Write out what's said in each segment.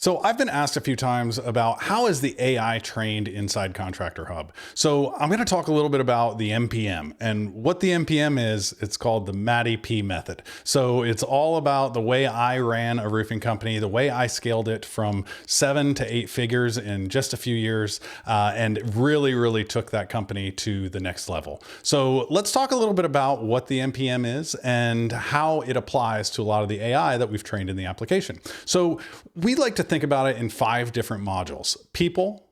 So I've been asked a few times about how is the AI trained inside Contractor Hub. So I'm going to talk a little bit about the MPM, and what the MPM is. It's called the Matty P Method. So it's all about the way I ran a roofing company, the way I scaled it from 7 to 8 figures in just a few years, and really took that company to the next level. So let's talk a little bit about what the MPM is and how it applies to a lot of the AI that we've trained in the application. So we like to think about it in 5 different modules: people,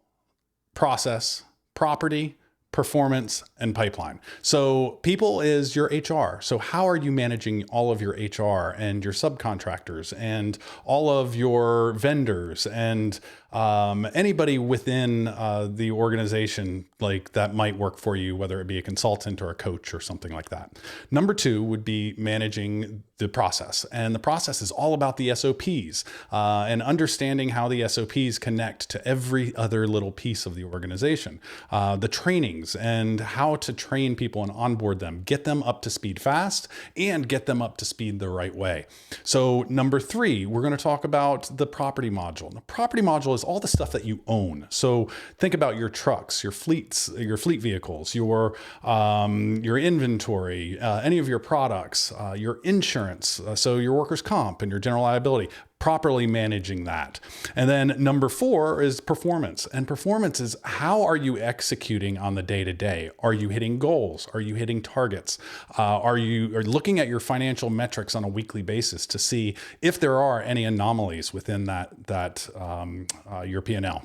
process, property, performance, and pipeline. So people is your HR. So how are you managing all of your HR and your subcontractors and all of your vendors and anybody within the organization like that might work for you, whether it be a consultant or a coach or something like that. Number 2 would be managing the process. And the process is all about the SOPs and understanding how the SOPs connect to every other little piece of the organization. The trainings and how to train people and onboard them, get them up to speed fast and get them up to speed the right way. So number 3, we're going to talk about the property module. The property module is all the stuff that you own. So think about your trucks, your fleets, your fleet vehicles, your inventory, any of your products, your insurance, so your workers' comp and your general liability, properly managing that. And then number 4 is performance. And performance is how are you executing on the day-to-day? Are you hitting goals? Are you hitting targets? Are you looking at your financial metrics on a weekly basis to see if there are any anomalies within your P&L?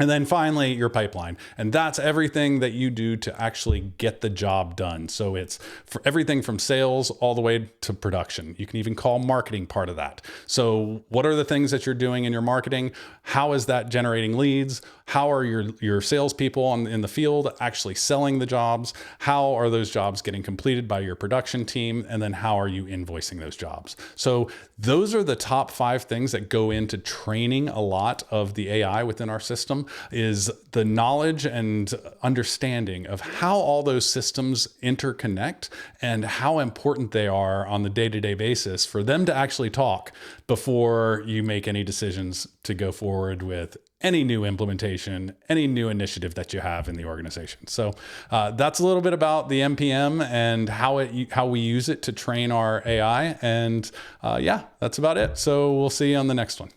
And then finally, your pipeline. And that's everything that you do to actually get the job done. So it's for everything from sales all the way to production. You can even call marketing part of that. So what are the things that you're doing in your marketing? How is that generating leads? How are your salespeople in the field actually selling the jobs? How are those jobs getting completed by your production team? And then how are you invoicing those jobs? So those are the top 5 things that go into training a lot of the AI within our system, is the knowledge and understanding of how all those systems interconnect and how important they are on the day-to-day basis for them to actually talk before you make any decisions to go forward with any new implementation, any new initiative that you have in the organization. So that's a little bit about the MPM and how we use it to train our AI. And yeah, that's about it. So we'll see you on the next one.